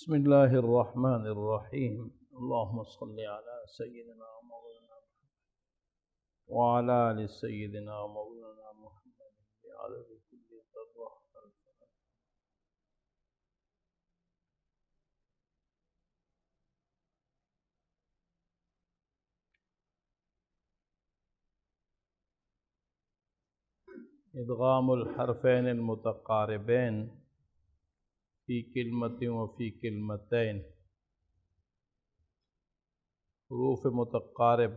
بسم اللہ الرحمن الرحیم اللہم صلی علی سیدنا مولانا وعلی آل سیدنا مولانا محمد بعدد کل ذرہ. ادغام الحرفین المتقاربین فی کلمت و فی کلمتین. حروف متقارب،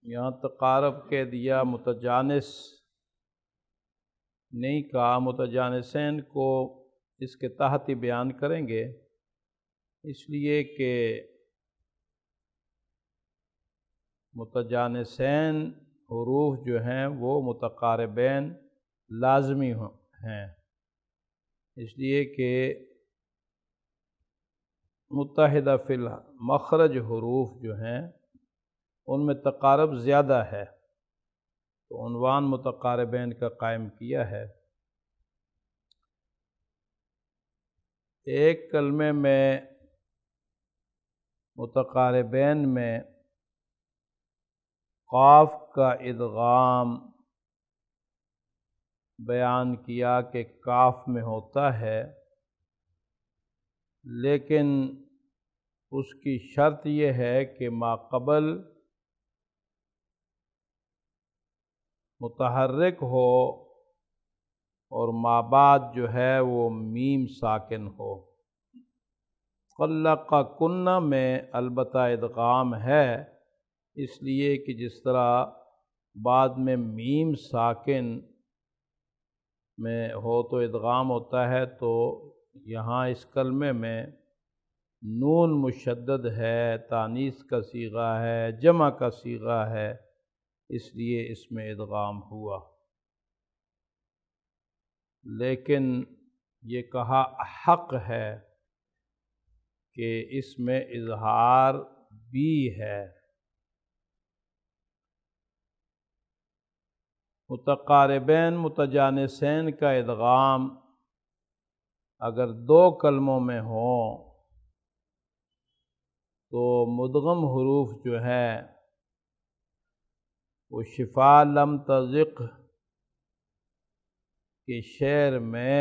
یہاں تقارب کہہ دیا، متجانس نہیں کہا. متجانسین کو اس کے تحت ہی بیان کریں گے، اس لیے کہ متجانسین حروف جو ہیں وہ متقاربین لازمی ہیں، اس لیے کہ متحدہ فی المخرج حروف جو ہیں ان میں تقارب زیادہ ہے، تو عنوان متقاربین کا قائم کیا ہے. ایک کلمے میں متقاربین میں قاف کا ادغام بیان کیا کہ کاف میں ہوتا ہے، لیکن اس کی شرط یہ ہے کہ ماقبل متحرک ہو اور مابعد جو ہے وہ میم ساکن ہو. قلقکن میں البتہ ادغام ہے، اس لیے کہ جس طرح بعد میں میم ساکن میں ہو تو ادغام ہوتا ہے، تو یہاں اس کلمے میں نون مشدد ہے، تانیث کا صیغہ ہے، جمع کا صیغہ ہے، اس لیے اس میں ادغام ہوا. لیکن یہ کہا حق ہے کہ اس میں اظہار بھی ہے. متقاربین متجانسین کا ادغام اگر دو کلموں میں ہوں تو مدغم حروف جو ہیں وہ شفا لم تذق کے شعر میں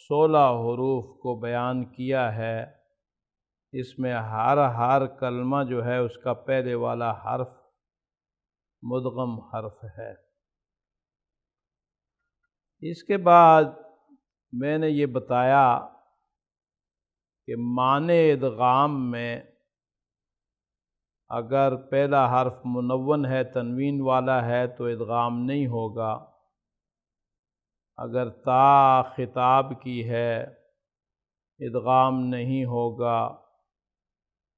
16 حروف کو بیان کیا ہے. اس میں ہر کلمہ جو ہے اس کا پہلے والا حرف مدغم حرف ہے. اس کے بعد میں نے یہ بتایا کہ معنی ادغام میں اگر پہلا حرف منون ہے، تنوین والا ہے، تو ادغام نہیں ہوگا. اگر تا خطاب کی ہے ادغام نہیں ہوگا.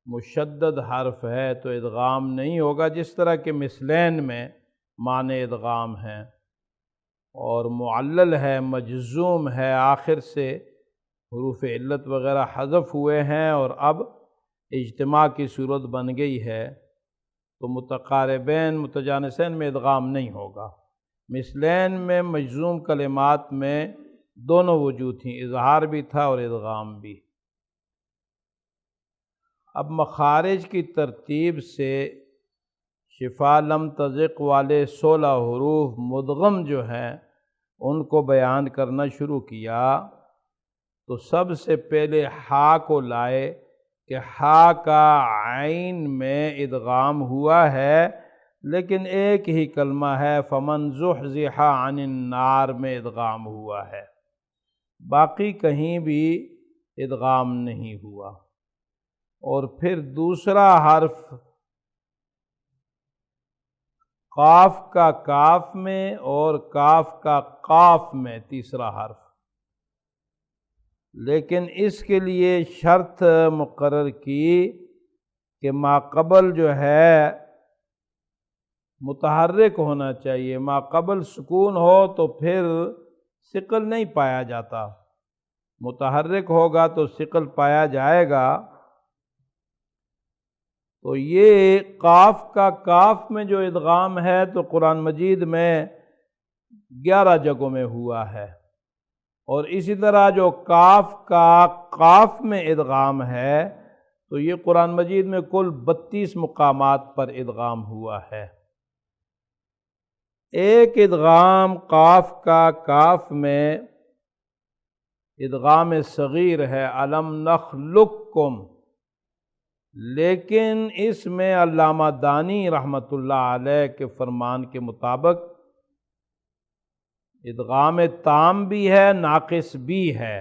مشدد حرف ہے تو ادغام نہیں ہوگا، جس طرح کہ مثلین میں معنی ادغام ہیں. اور معلل ہے، مجزوم ہے، آخر سے حروف علت وغیرہ حذف ہوئے ہیں اور اب اجتماع کی صورت بن گئی ہے، تو متقاربین متجانسین میں ادغام نہیں ہوگا. مثلین میں مجزوم کلمات میں دونوں وجود تھیں، اظہار بھی تھا اور ادغام بھی. اب مخارج کی ترتیب سے شفا لم تذق والے 16 حروف مدغم جو ہیں ان کو بیان کرنا شروع کیا. تو سب سے پہلے ہا کو لائے کہ ہا کا عین میں ادغام ہوا ہے، لیکن ایک ہی کلمہ ہے، فمن زحزح عن النار میں ادغام ہوا ہے، باقی کہیں بھی ادغام نہیں ہوا. اور پھر دوسرا حرف قاف کا کاف میں اور کاف کا قاف میں تیسرا حرف، لیکن اس کے لیے شرط مقرر کی کہ ماقبل جو ہے متحرک ہونا چاہیے. ماقبل سکون ہو تو پھر ثقل نہیں پایا جاتا، متحرک ہوگا تو ثقل پایا جائے گا. تو یہ قاف کا کاف میں جو ادغام ہے تو قرآن مجید میں 11 جگہوں میں ہوا ہے، اور اسی طرح جو کاف کا قاف میں ادغام ہے تو یہ قرآن مجید میں کل 32 مقامات پر ادغام ہوا ہے۔ ایک ادغام قاف کا کاف میں ادغام صغیر ہے، الم نخلقکم، لیکن اس میں علامہ دانی رحمۃ اللہ علیہ کے فرمان کے مطابق ادغام تام بھی ہے، ناقص بھی ہے،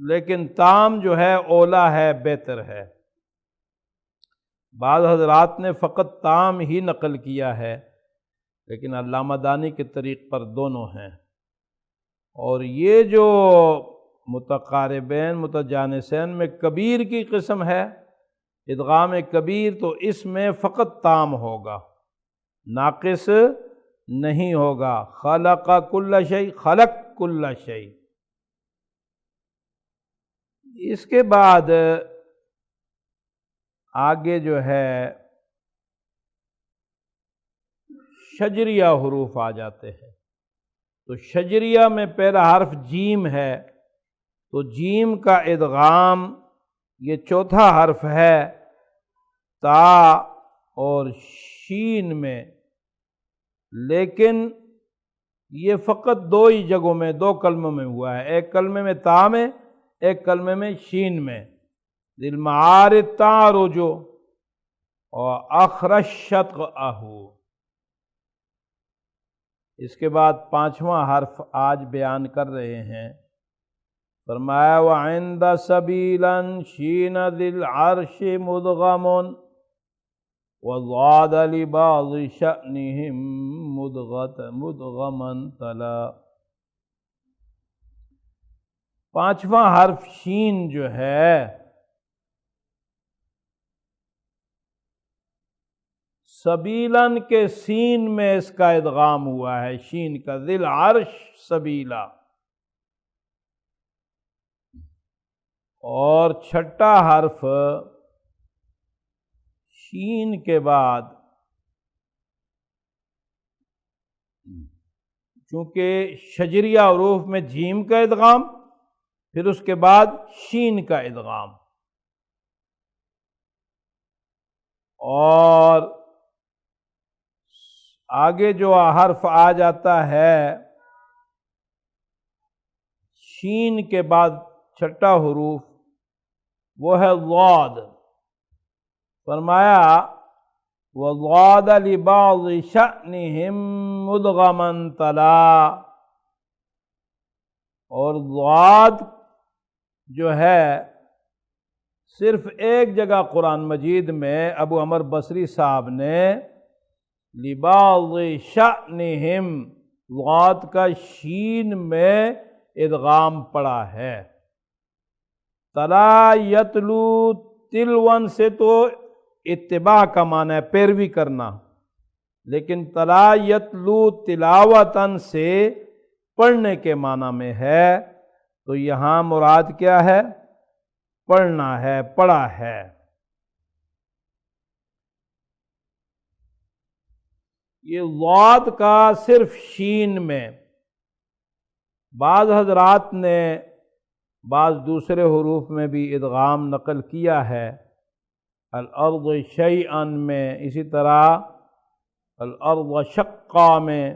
لیکن تام جو ہے اولا ہے، بہتر ہے۔ بعض حضرات نے فقط تام ہی نقل کیا ہے، لیکن علامہ دانی کے طریق پر دونوں ہیں، اور یہ جو متقاربین متجانسین میں کبیر کی قسم ہے، ادغام کبیر، تو اس میں فقط تام ہوگا، ناقص نہیں ہوگا۔ خلق کل شیء، خلق کل شیء۔ اس کے بعد آگے جو ہے شجریہ حروف آ جاتے ہیں، تو شجریہ میں پہلا حرف جیم ہے، تو جیم کا ادغام یہ چوتھا حرف ہے تا اور شین میں، لیکن یہ فقط 2 ہی جگہوں میں، 2 کلموں میں ہوا ہے، ایک کلمے میں تا میں، ایک کلمے میں شین میں، للمعارض تعرج اور اخرج شطأہ۔ اس کے بعد 5واں حرف آج بیان کر رہے ہیں، فرمایا وعند سبیلا شین ذی العرش مدغم وضاد لبعض شأنهم مدغما تلا۔ 5واں حرف شین جو ہے سبیلاً کے سین میں اس کا ادغام ہوا ہے، شین کا، ذی العرش سبیلا، اور چھٹا حرف شین کے بعد، چونکہ شجریہ حروف میں جیم کا ادغام، پھر اس کے بعد شین کا ادغام، اور آگے جو حرف آ جاتا ہے شین کے بعد چھٹا حروف، وہ ہے ضاد۔ فرمایا وضاد لبعض شأنهم مدغما تلا، اور ضاد جو ہے صرف ایک جگہ قرآن مجید میں ابو عمر بصری صاحب نے لبعض شأنهم، ضاد کا شین میں ادغام پڑا ہے۔ تلا یتلو، تلون سے تو اتباع کا معنی ہے، پیروی کرنا، لیکن تلا یتلو تلاوتاً سے پڑھنے کے معنی میں ہے، تو یہاں مراد کیا ہے؟ پڑھنا ہے، پڑھا ہے۔ یہ ضاد کا صرف شین میں، بعض حضرات نے بعض دوسرے حروف میں بھی ادغام نقل کیا ہے، الارض شیئا میں، اسی طرح الارض شقا میں،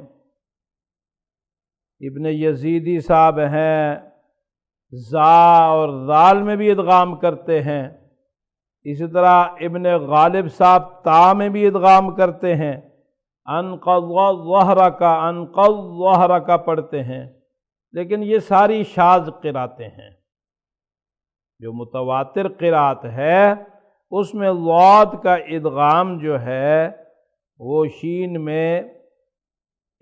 ابن یزیدی صاحب ہیں زا اور ذال میں بھی ادغام کرتے ہیں، اسی طرح ابن غالب صاحب تا میں بھی ادغام کرتے ہیں، انقض ظہرک، انقض ظہرک پڑھتے ہیں، لیکن یہ ساری شاذ قراتیں ہیں۔ جو متواتر قرات ہے اس میں ضاد کا ادغام جو ہے وہ شین میں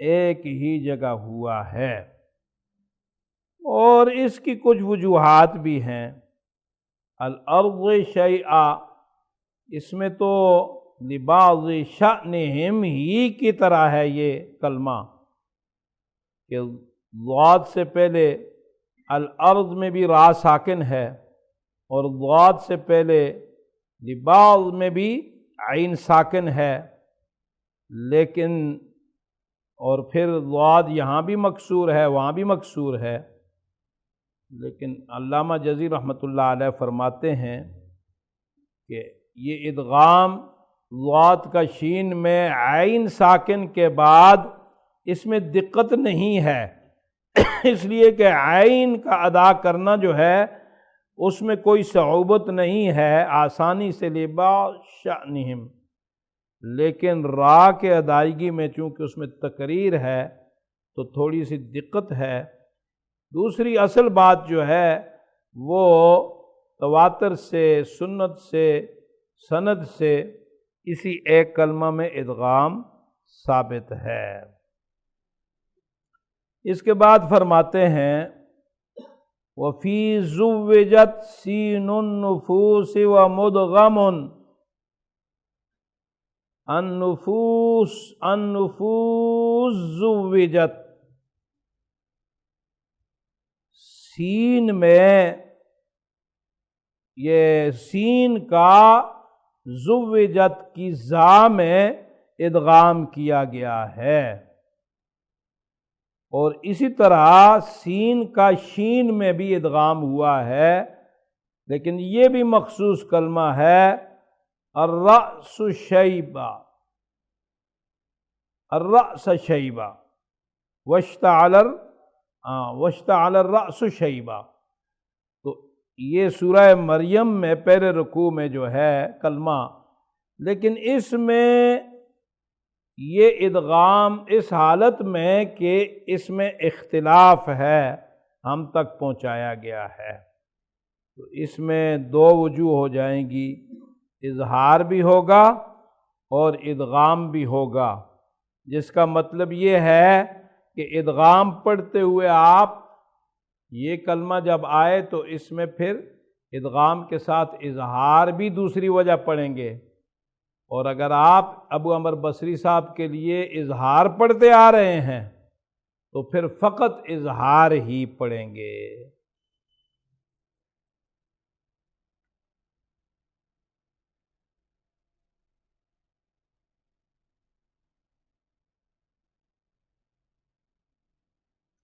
ایک ہی جگہ ہوا ہے، اور اس کی کچھ وجوہات بھی ہیں۔ الارض شیئا، اس میں تو لبعض شأنہم ہی کی طرح ہے یہ کلمہ، کہ ضاد سے پہلے الارض میں بھی را ساکن ہے، اور ضاد سے پہلے لبعض میں بھی عین ساکن ہے، لیکن اور پھر ضاد یہاں بھی مکسور ہے وہاں بھی مکسور ہے، لیکن علامہ جزی رحمۃ اللہ علیہ فرماتے ہیں کہ یہ ادغام ضاد کا شین میں عین ساکن کے بعد اس میں دقت نہیں ہے، اس لیے کہ عین کا ادا کرنا جو ہے اس میں کوئی صعوبت نہیں ہے، آسانی سے لباشأنہم، لیکن را کے ادائیگی میں چونکہ اس میں تقریر ہے تو تھوڑی سی دقت ہے۔ دوسری اصل بات جو ہے وہ تواتر سے، سنت سے، سند سے اسی ایک کلمہ میں ادغام ثابت ہے۔ اس کے بعد فرماتے ہیں وفی زوجت سین النفوس ومدغم، النفوس زوجت، سین میں یہ سین کا زوجت کی زا میں ادغام کیا گیا ہے، اور اسی طرح سین کا شین میں بھی ادغام ہوا ہے، لیکن یہ بھی مخصوص کلمہ ہے الرأس شیبہ، الرأس شیبہ، واشتعل الرأس شیبہ۔ تو یہ سورہ مریم میں پہلے رکوع میں جو ہے کلمہ، لیکن اس میں یہ ادغام اس حالت میں کہ اس میں اختلاف ہے ہم تک پہنچایا گیا ہے، تو اس میں دو وجوہ ہو جائیں گی، اظہار بھی ہوگا اور ادغام بھی ہوگا، جس کا مطلب یہ ہے کہ ادغام پڑھتے ہوئے آپ یہ کلمہ جب آئے تو اس میں پھر ادغام کے ساتھ اظہار بھی دوسری وجہ پڑھیں گے، اور اگر آپ ابو عمر بصری صاحب کے لیے اظہار پڑھتے آ رہے ہیں تو پھر فقط اظہار ہی پڑھیں گے۔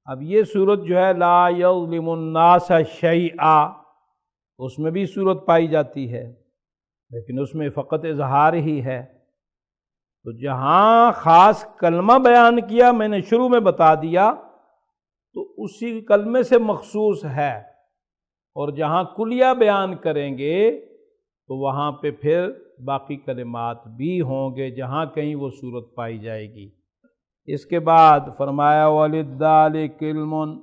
اب یہ صورت جو ہے لا یظلم الناس شیئا، اس میں بھی صورت پائی جاتی ہے، لیکن اس میں فقط اظہار ہی ہے۔ تو جہاں خاص کلمہ بیان کیا میں نے شروع میں بتا دیا تو اسی کلمے سے مخصوص ہے، اور جہاں کلیہ بیان کریں گے تو وہاں پہ پھر باقی کلمات بھی ہوں گے جہاں کہیں وہ صورت پائی جائے گی۔ اس کے بعد فرمایا وَلِلدَّالِ کِلْمٌ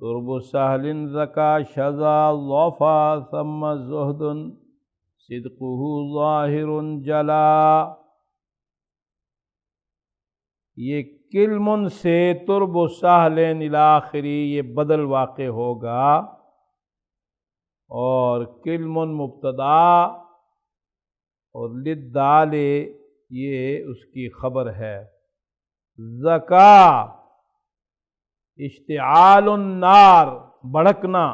تُرْبُ سَهْلٍ ذَكَا شَذَا ضَفَا ثَمَّ زُهْدٌ صِدْقُهُ ظَاهِرٌ جَلَا۔ یہ کلمن سے ترب و سہلن الاخری یہ بدل واقع ہوگا، اور کلمن مبتدا اور للدال یہ اس کی خبر ہے۔ زکا اشتعال النار بھڑکنا،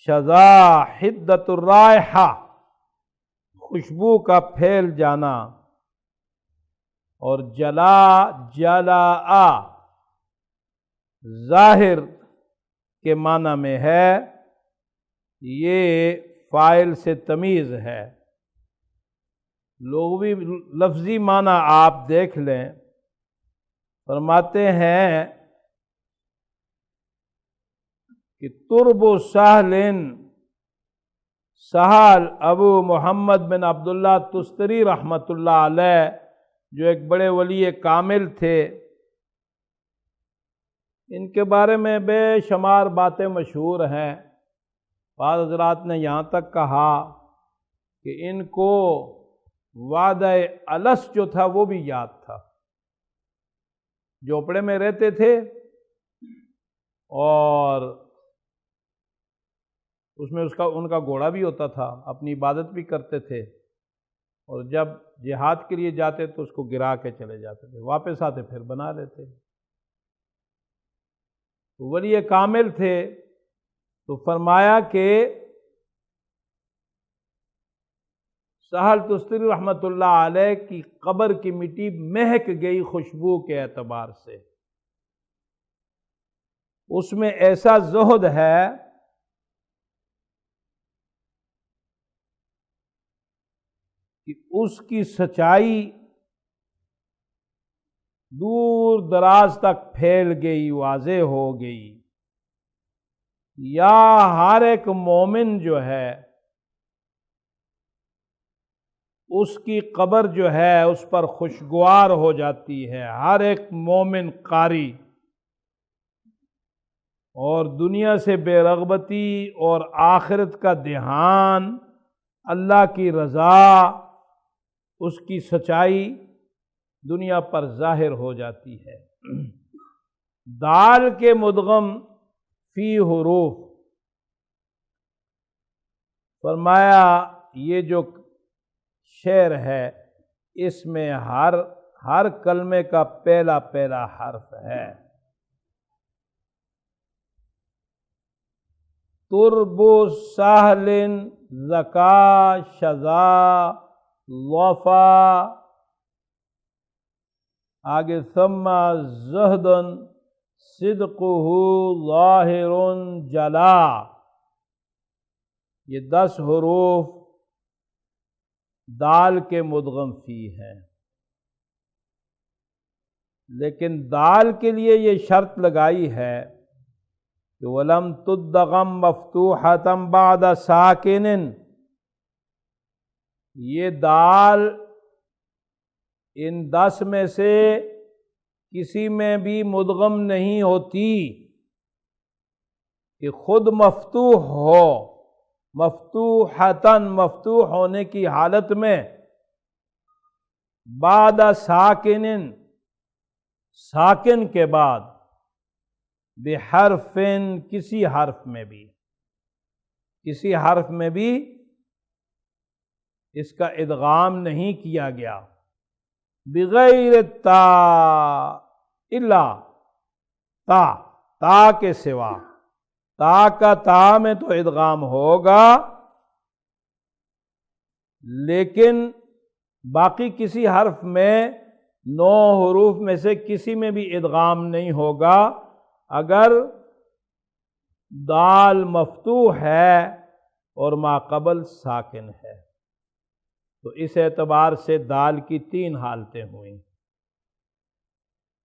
شذا حدت الرائحہ خوشبو کا پھیل جانا، اور جلا جلا ظاہر کے معنی میں ہے، یہ فاعل سے تمیز ہے۔ لغوی لفظی معنی آپ دیکھ لیں، فرماتے ہیں کہ ترب و سہلن، سہل ابو محمد بن عبداللہ تستری رحمۃ اللہ علیہ جو ایک بڑے ولی کامل تھے، ان کے بارے میں بے شمار باتیں مشہور ہیں۔ بعض حضرات نے یہاں تک کہا کہ ان کو وعدہ الس جو تھا وہ بھی یاد تھا، جھوپڑے میں رہتے تھے اور اس میں ان کا گھوڑا بھی ہوتا تھا، اپنی عبادت بھی کرتے تھے، اور جب جہاد کے لیے جاتے تو اس کو گرا کے چلے جاتے تھے، واپس آتے پھر بنا لیتے۔ ولی کامل تھے، تو فرمایا کہ سہل تستری رحمۃ اللہ علیہ کی قبر کی مٹی مہک گئی خوشبو کے اعتبار سے، اس میں ایسا زہد ہے کہ اس کی سچائی دور دراز تک پھیل گئی، واضح ہو گئی۔ یا ہر ایک مومن جو ہے اس کی قبر جو ہے اس پر خوشگوار ہو جاتی ہے، ہر ایک مومن قاری، اور دنیا سے بے رغبتی اور آخرت کا دھیان، اللہ کی رضا، اس کی سچائی دنیا پر ظاہر ہو جاتی ہے۔ دال کے مدغم فی حروف، فرمایا یہ جو شعر ہے اس میں ہر کلمے کا پہلا پہلا حرف ہے۔ ترب سہل زکا شذا وفا، آگے ثم زہد صدقہ ظاہر جلا، یہ 10 حروف دال کے مدغم فی ہیں، لیکن دال کے لیے یہ شرط لگائی ہے کہ وَلَمْ تُدْغَمْ مَفْتُوحَةً بَعْدَ سَاكِنٍ، یہ دال ان 10 میں سے کسی میں بھی مدغم نہیں ہوتی کہ خود مفتوح ہو، مفتوحتاً، مفتوح ہونے کی حالت میں، بعد ساکن، ساکن کے بعد، بحرف، کسی حرف میں بھی، کسی حرف میں بھی اس کا ادغام نہیں کیا گیا، بغیر تا، الا تا کے سوا، تا کا تا میں تو ادغام ہوگا، لیکن باقی کسی حرف میں 9 حروف میں سے کسی میں بھی ادغام نہیں ہوگا اگر دال مفتوح ہے اور ما قبل ساکن ہے۔ تو اس اعتبار سے دال کی 3 حالتیں ہوئیں۔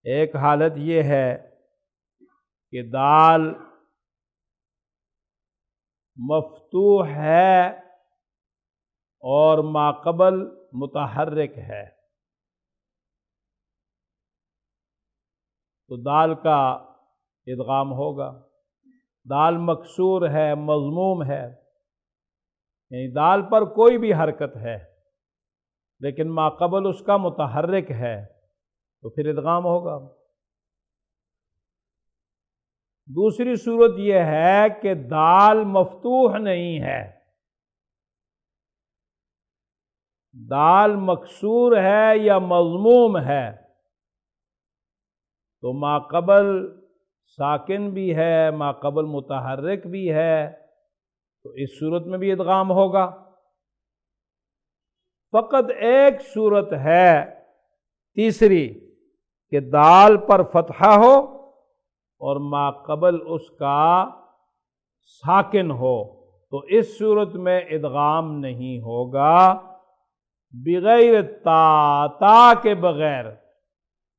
ایک حالت یہ ہے کہ دال مفتوح ہے اور ما قبل متحرک ہے، تو دال کا ادغام ہوگا۔ دال مکسور ہے، مضموم ہے، یعنی دال پر کوئی بھی حرکت ہے لیکن ما قبل اس کا متحرک ہے تو پھر ادغام ہوگا۔ دوسری صورت یہ ہے کہ دال مفتوح نہیں ہے، دال مکسور ہے یا مضموم ہے، تو ما قبل ساکن بھی ہے، ما قبل متحرک بھی ہے، تو اس صورت میں بھی ادغام ہوگا۔ فقط ایک صورت ہے تیسری کہ دال پر فتحہ ہو اور ما قبل اس کا ساکن ہو، تو اس صورت میں ادغام نہیں ہوگا، بغیر تا کے بغیر،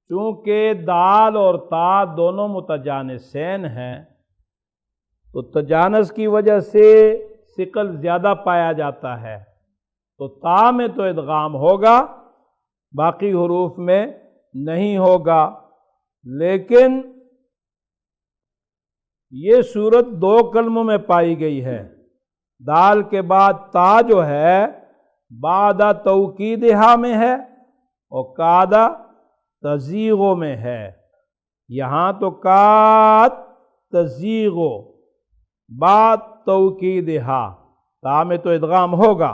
چونکہ دال اور تا دونوں متجانسین ہیں تو تجانس کی وجہ سے ثقل زیادہ پایا جاتا ہے، تو تا میں تو ادغام ہوگا، باقی حروف میں نہیں ہوگا۔ لیکن یہ صورت 2 کلموں میں پائی گئی ہے۔ دال کے بعد تا جو ہے بعد توکیدہا میں ہے اور کادا تزیغو میں ہے، یہاں تو کات تزیغو بعد توکیدہا، تا میں تو ادغام ہوگا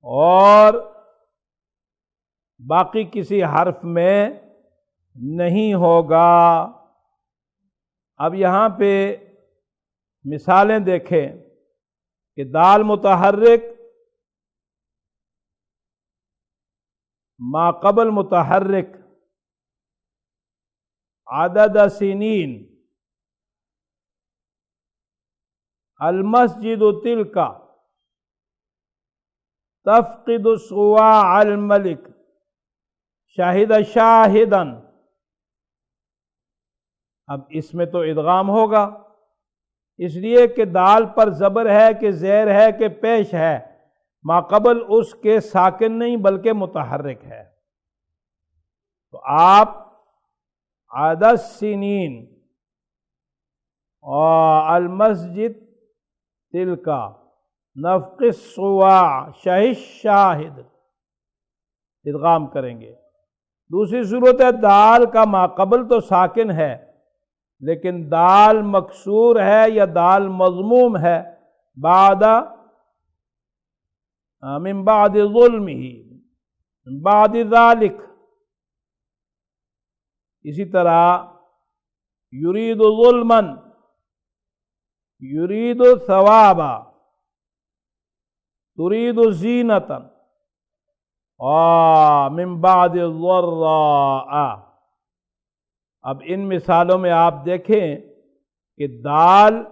اور باقی کسی حرف میں نہیں ہوگا۔ اب یہاں پہ مثالیں دیکھیں کہ دال متحرک ما قبل متحرک عدد سنین المسجد تلک تفقد صواع الملک شاہد شاہدن. اب اس میں تو ادغام ہوگا، اس لیے کہ دال پر زبر ہے کہ زیر ہے کہ پیش ہے، ما قبل اس کے ساکن نہیں بلکہ متحرک ہے. تو آپ عدد سنین اور المسجد تلکا نفق الصواع شاہد ادغام کریں گے. دوسری صورت ہے دال کا ما قبل تو ساکن ہے لیکن دال مکسور ہے یا دال مضموم ہے، من بعد ظلمہ من بعد ذالک. اسی طرح یرید ظلما یرید ثوابا ترید زینتا من بعد ضراء. اب ان مثالوں میں آپ دیکھیں کہ دال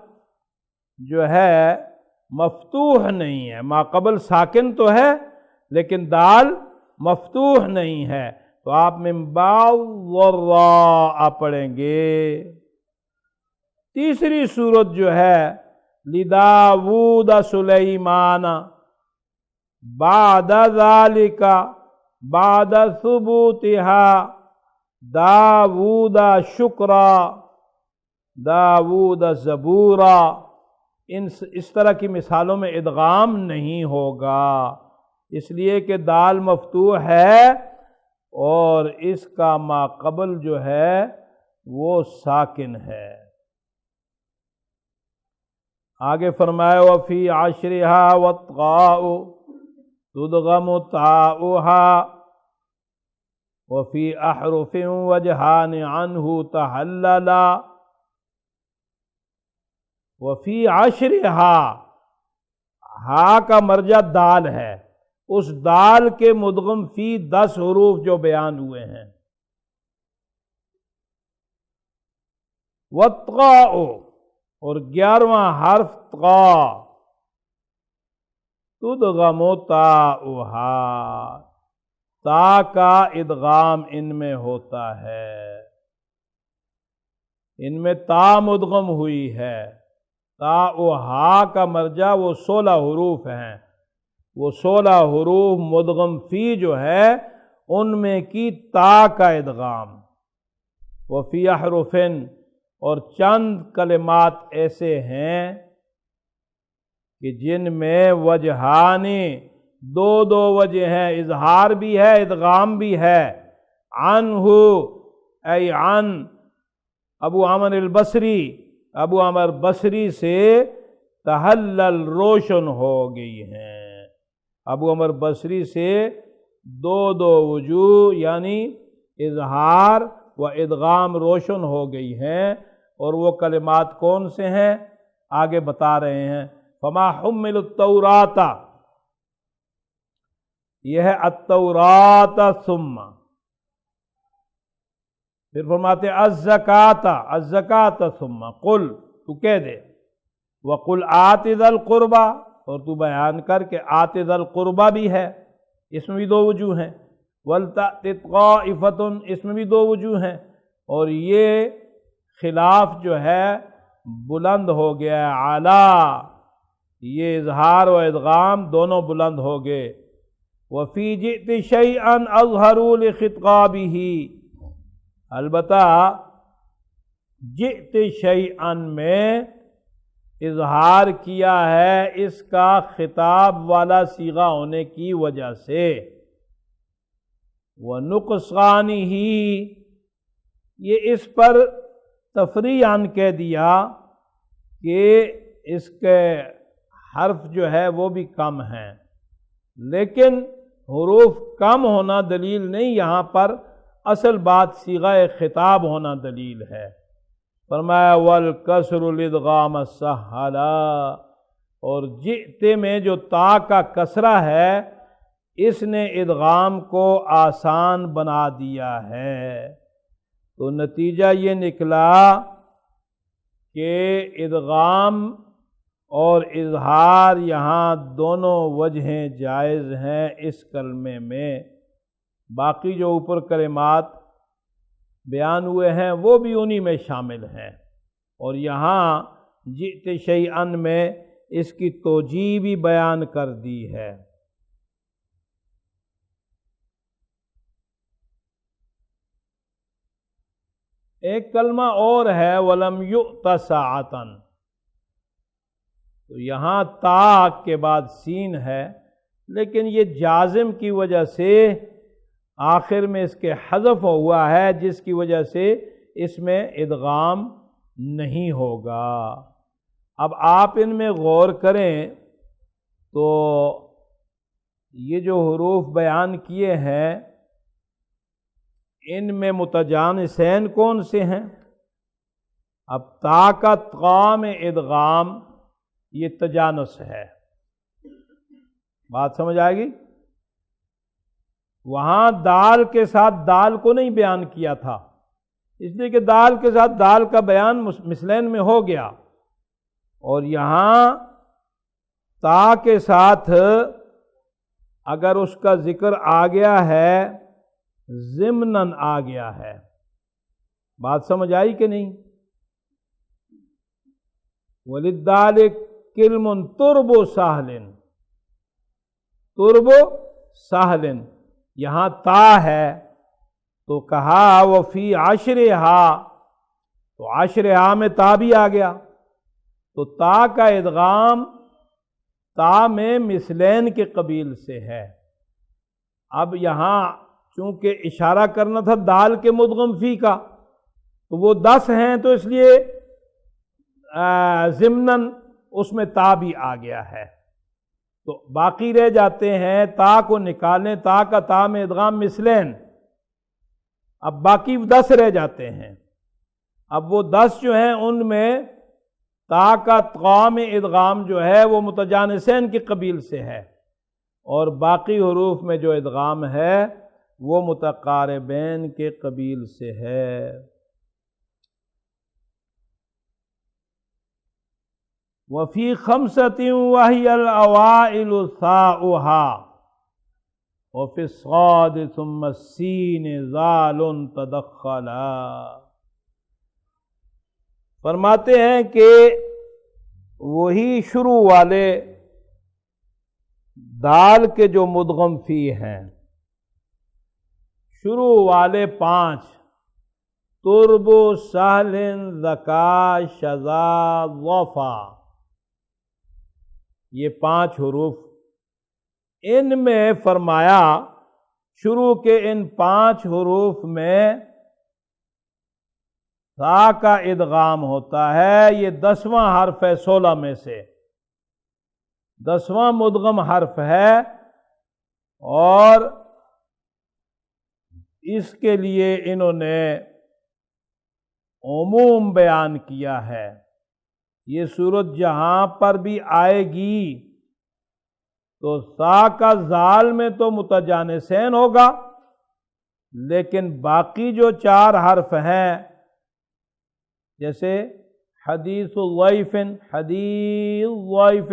جو ہے مفتوح نہیں ہے، ما قبل ساکن تو ہے لیکن دال مفتوح نہیں ہے، تو آپ من بعد ضراء پڑھیں گے. تیسری صورت جو ہے لداود سلیمان بعد ذالک بعد ثبوتها داود شکرا داود زبورا. اس طرح کی مثالوں میں ادغام نہیں ہوگا، اس لیے کہ دال مفتوح ہے اور اس کا ما قبل جو ہے وہ ساکن ہے. آگے فرمایا وفی عشرہا والطاء تدغم تاؤہا وفی احرف وجہان عنہ تحللا. وفی عشرہا، ہا کا مرجع دال ہے، اس دال کے مدغم فی 10 حروف جو بیان ہوئے ہیں. والطاء اور 11واں حرف طا تدغم تاؤہا، تا کا ادغام ان میں ہوتا ہے، ان میں تا مدغم ہوئی ہے. تا و ہا کا مرجع وہ 16 حروف ہیں، وہ 16 حروف مدغم فی جو ہے ان میں کی تا کا ادغام. وفی احرفن، اور چند کلمات ایسے ہیں کہ جن میں وجہانی دو وجہ ہیں، اظہار بھی ہے ادغام بھی ہے. عنہ ای عن ابو عمر البصری، ابو عمر بصری سے تحلل روشن ہو گئی ہیں. ابو عمر بصری سے دو وجوہ یعنی اظہار و ادغام روشن ہو گئی ہیں. اور وہ کلمات کون سے ہیں آگے بتا رہے ہیں. فما حمل التوراۃ، یہ ہے التوراۃ ثم. پھر فرماتے الزکاۃ، الزکاۃ ثم قل، تو کہہ دے وقل آت ذی القربى، اور تو بیان کر کے آت ذی القربى بھی ہے، اس میں بھی 2 وجوہ ہیں. ولتأت طائفۃ، اس میں بھی 2 وجوہ ہیں. اور یہ خلاف جو ہے بلند ہو گیا ہے، اعلیٰ، یہ اظہار و ادغام دونوں بلند ہو گئے. وفی جئت شیئا اظہروا لخطابہ، البتہ جئت شیئا میں اظہار کیا ہے اس کا خطاب والا صیغہ ہونے کی وجہ سے. وَنُقْصَانِهِ، یہ اس پر تفریعاً کہہ دیا کہ اس کے حرف جو ہے وہ بھی کم ہیں، لیکن حروف کم ہونا دلیل نہیں، یہاں پر اصل بات صیغہ خطاب ہونا دلیل ہے. فرمایا والکسر الادغام سہلا، اور جئت میں جو تا کا کسرہ ہے اس نے ادغام کو آسان بنا دیا ہے۔ تو نتیجہ یہ نکلا کہ ادغام اور اظہار یہاں دونوں وجہیں جائز ہیں اس کلمے میں۔ باقی جو اوپر کلمات بیان ہوئے ہیں وہ بھی انہی میں شامل ہیں، اور یہاں جئت شیئا میں اس کی توجیہ بھی بیان کر دی ہے۔ ایک کلمہ اور ہے وَلَمْ يُؤْتَ سَاعَةً، تو یہاں تا کے بعد سین ہے، لیکن یہ جازم کی وجہ سے آخر میں اس کے حذف ہوا ہے، جس کی وجہ سے اس میں ادغام نہیں ہوگا۔ اب آپ ان میں غور کریں تو یہ جو حروف بیان کیے ہیں ان میں متجانسین کون سے ہیں؟ اب تا کا طا میں ادغام یہ تجانس ہے، بات سمجھ آئے گی؟ وہاں دال کے ساتھ دال کو نہیں بیان کیا تھا، اس لیے کہ دال کے ساتھ دال کا بیان مثلین میں ہو گیا، اور یہاں تا کے ساتھ اگر اس کا ذکر آ گیا ہے ضمناً آ گیا ہے، بات سمجھ آئی کہ نہیں؟ وَلِلدَّالِ کِلْمٌ تُرْبُ سَهْلٍ، تُرْبُ سَهْلٍ یہاں تا ہے تو کہا وفی عشرہا، تو عشرہا میں تا بھی آ گیا، تو تا کا ادغام تا میں مثلین کے قبیل سے ہے۔ اب یہاں چونکہ اشارہ کرنا تھا دال کے مدغم فی کا، تو وہ 10 ہیں تو اس لیے ضمناً اس میں تا بھی آ گیا ہے، تو باقی رہ جاتے ہیں تا کو نکالیں، تا کا تا میں ادغام مثلین، اب باقی 10 رہ جاتے ہیں۔ اب وہ 10 جو ہیں ان میں تا کا طا میں ادغام جو ہے وہ متجانسین کی قبیل سے ہے، اور باقی حروف میں جو ادغام ہے وہ متقاربین کے قبیل سے ہے۔ وفی خمسۃ وہی الاوائل ثاؤها وفی الصاد ثم السین ذال تدخلا، فرماتے ہیں کہ وہی شروع والے دال کے جو مدغم فی ہیں، شروع والے 5 ترب سہل ذکا شذا ظفا، یہ 5 حروف، ان میں فرمایا شروع کے ان 5 حروف میں تا کا ادغام ہوتا ہے، یہ 10واں حرف ہے 16 میں سے، 10واں مدغم حرف ہے، اور اس کے لیے انہوں نے عموم بیان کیا ہے۔ یہ صورت جہاں پر بھی آئے گی تو تا کا زال میں تو متجانسین ہوگا، لیکن باقی جو 4 حرف ہیں جیسے حدیث الضیف، حدیث ضیف،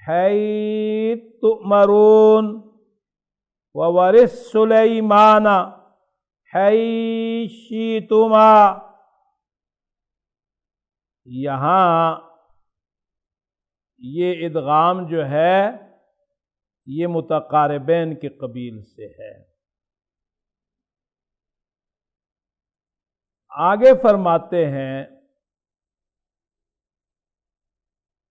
حیث تؤمرون، وورث سلیمان حیث شئتما، یہاں یہ ادغام جو ہے یہ متقاربین کے قبیل سے ہے۔ آگے فرماتے ہیں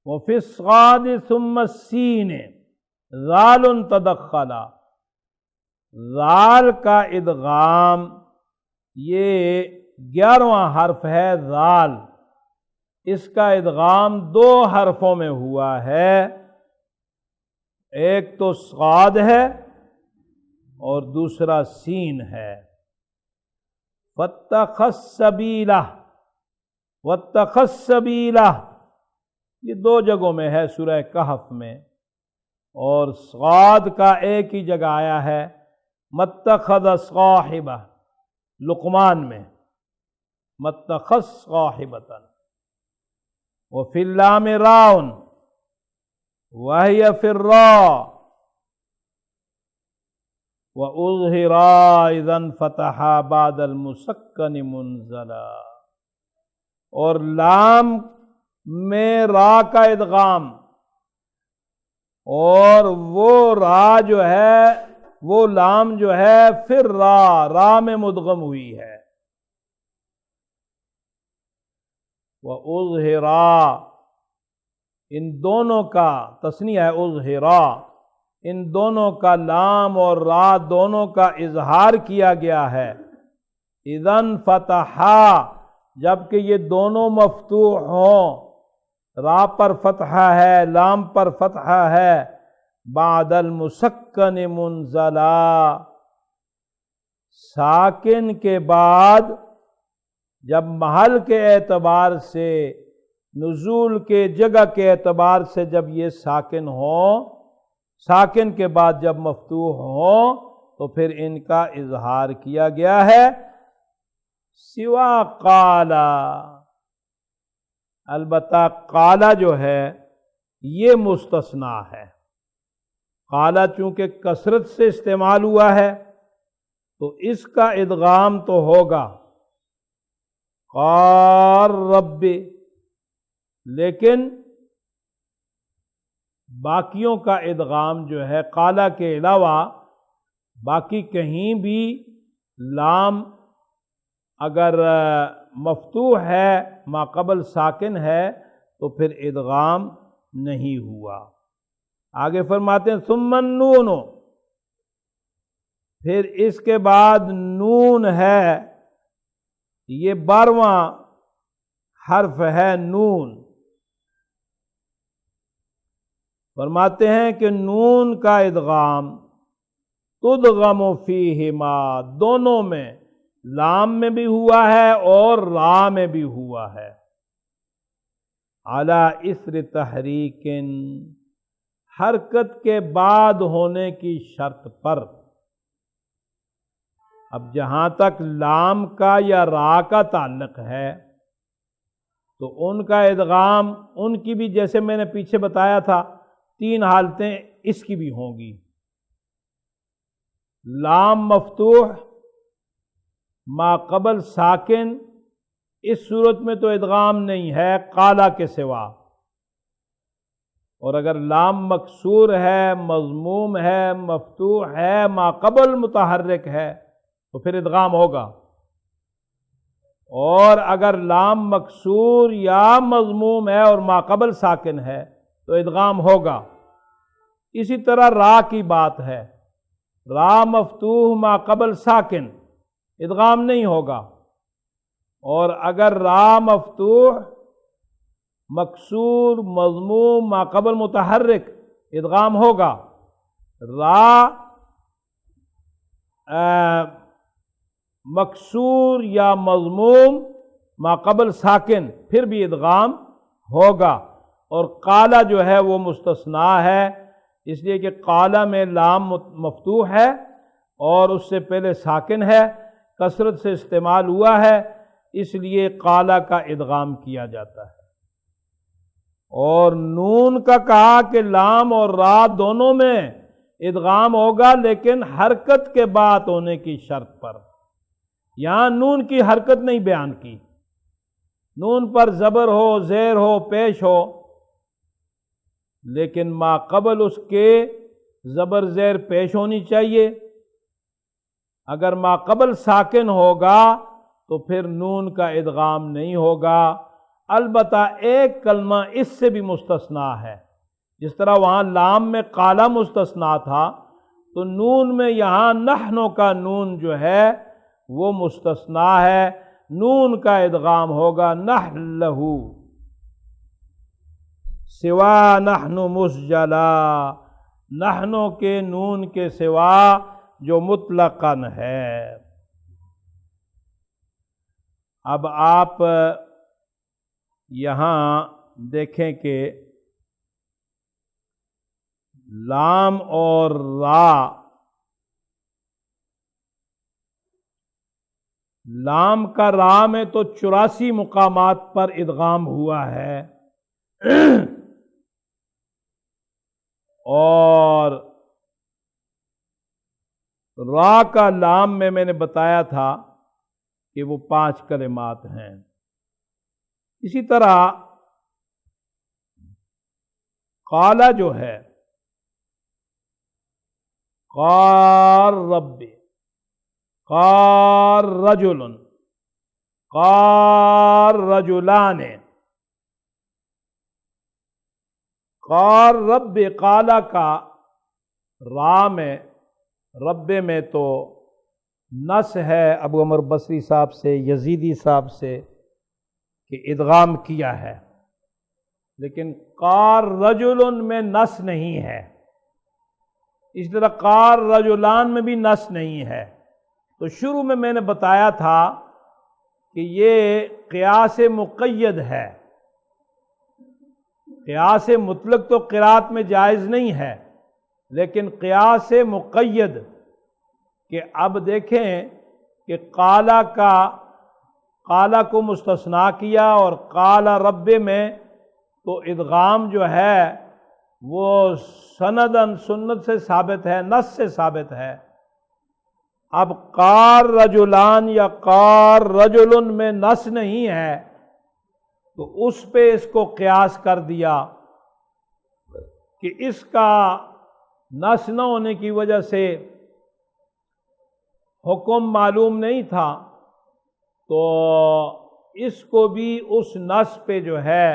وفی الصاد ثم السین ذال تدخلا، ذال کا ادغام یہ 11واں حرف ہے ذال، اس کا ادغام 2 حرفوں میں ہوا ہے، ایک تو صاد ہے اور دوسرا سین ہے۔ واتخذ السبیلہ، واتخذ السبیلہ، یہ 2 جگہوں میں ہے سورہ کہف میں، اور صاد کا ایک ہی جگہ آیا ہے متخذ صاحبہ، لقمان میں متخذ صاحبۃ، وفی اللام راء وہی فی الراء وَأُظْهِرَا إِذَا انْفَتَحَا بَعْدَ الْمُسَكَّنِ مُنزَلًا، اور لام میں را کا ادغام، اور وہ را جو ہے، وہ لام جو ہے پھر را میں مدغم ہوئی ہے۔ وَأُظْهِرَا، ان دونوں کا تثنیہ ہے اظہرا، ان دونوں کا لام اور را دونوں کا اظہار کیا گیا ہے۔ اذن فتحا، جبکہ یہ دونوں مفتوح ہوں، را پر فتحہ ہے، لام پر فتحہ ہے، بعد المسکن منزلا، ساکن کے بعد جب محل کے اعتبار سے، نزول کے جگہ کے اعتبار سے جب یہ ساکن ہوں، ساکن کے بعد جب مفتوح ہوں تو پھر ان کا اظہار کیا گیا ہے۔ سوا قالا، البتہ قالا جو ہے یہ مستثنا ہے۔ قالا چونکہ کثرت سے استعمال ہوا ہے تو اس کا ادغام تو ہوگا قال رب، لیکن باقیوں کا ادغام جو ہے قالا کے علاوہ باقی کہیں بھی لام اگر مفتوح ہے ما قبل ساکن ہے تو پھر ادغام نہیں ہوا۔ آگے فرماتے ہیں ثم النون، پھر اس کے بعد نون ہے، یہ 12واں حرف ہے نون۔ فرماتے ہیں کہ نون کا ادغام تدغم فیہما، دونوں میں، لام میں بھی ہوا ہے اور را میں بھی ہوا ہے، علی اثر تحریک، حرکت کے بعد ہونے کی شرط پر۔ اب جہاں تک لام کا یا را کا تعلق ہے تو ان کا ادغام، ان کی بھی جیسے میں نے پیچھے بتایا تھا 3 حالتیں اس کی بھی ہوں گی۔ لام مفتوح ما قبل ساکن، اس صورت میں تو ادغام نہیں ہے قالا کے سوا، اور اگر لام مکسور ہے، مضموم ہے، مفتوح ہے، ما قبل متحرک ہے تو پھر ادغام ہوگا، اور اگر لام مکسور یا مضموم ہے اور ما قبل ساکن ہے تو ادغام ہوگا۔ اسی طرح را کی بات ہے، را مفتوح ما قبل ساکن، ادغام نہیں ہوگا، اور اگر را مفتوح مکسور مضموم ما قبل متحرک ادغام ہوگا۔ را مکسور یا مضموم ما قبل ساکن پھر بھی ادغام ہوگا، اور قالا جو ہے وہ مستثنا ہے، اس لیے کہ قالا میں لام مفتوح ہے اور اس سے پہلے ساکن ہے، کثرت سے استعمال ہوا ہے، اس لیے قالا کا ادغام کیا جاتا ہے۔ اور نون کا کہا کہ لام اور را دونوں میں ادغام ہوگا، لیکن حرکت کے بعد ہونے کی شرط پر۔ یہاں نون کی حرکت نہیں بیان کی، نون پر زبر ہو، زیر ہو، پیش ہو، لیکن ما قبل اس کے زبر زیر پیش ہونی چاہیے۔ اگر ما قبل ساکن ہوگا تو پھر نون کا ادغام نہیں ہوگا، البتہ ایک کلمہ اس سے بھی مستثنا ہے، جس طرح وہاں لام میں قالا مستثنا تھا تو نون میں یہاں نحنو کا نون جو ہے وہ مستثنا ہے، نون کا ادغام ہوگا نحلہو، سوا نحن مسجلا، نحنو کے نون کے سوا جو مطلقاً ہے۔ اب آپ یہاں دیکھیں کہ لام اور را، لام کا را میں تو 84 مقامات پر ادغام ہوا ہے، اور را کا لام میں نے بتایا تھا کہ وہ 5 کلمات ہیں۔ اسی طرح قالا جو ہے، قار رب، قار رجل، قار رجلان، قار رب، قالا کا را میں رب میں تو نص ہے ابو عمر بصری صاحب سے، یزیدی صاحب سے کہ ادغام کیا ہے، لیکن قار رجل میں نص نہیں ہے، اس طرح قار رجلان میں بھی نص نہیں ہے۔ تو شروع میں نے بتایا تھا کہ یہ قیاس مقید ہے، قیاس مطلق تو قرات میں جائز نہیں ہے، لیکن قیاس مقید کہ اب دیکھیں کہ قالا کو مستثنیٰ کیا، اور قالا رب میں تو ادغام جو ہے وہ سندن سنت سے ثابت ہے، نص سے ثابت ہے۔ اب قار رجلان یا قار رجل میں نص نہیں ہے، تو اس پہ اس کو قیاس کر دیا کہ اس کا نص نہ ہونے کی وجہ سے حکم معلوم نہیں تھا، تو اس کو بھی اس نص پہ جو ہے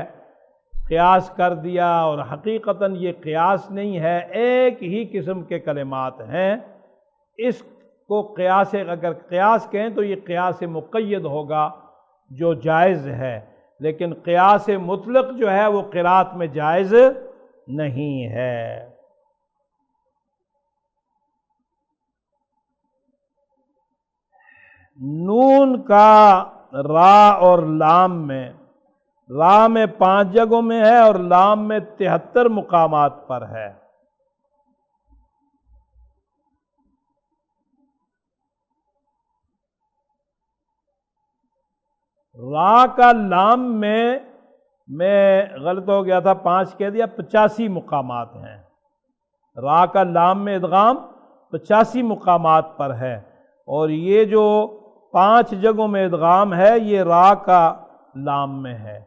قیاس کر دیا، اور حقیقتاً یہ قیاس نہیں ہے، ایک ہی قسم کے کلمات ہیں۔ اس کو قیاس، اگر قیاس کہیں تو یہ قیاس مقید ہوگا جو جائز ہے، لیکن قیاس مطلق جو ہے وہ قرات میں جائز نہیں ہے۔ نون کا را اور لام میں، را میں 5 جگہوں میں ہے اور لام میں 73 مقامات پر ہے۔ را کا لام میں غلط ہو گیا تھا، 5 کہہ دیا، 85 مقامات ہیں۔ را کا لام میں ادغام 85 مقامات پر ہے، اور یہ جو 5 جگہوں میں ادغام ہے یہ را کا لام میں ہے۔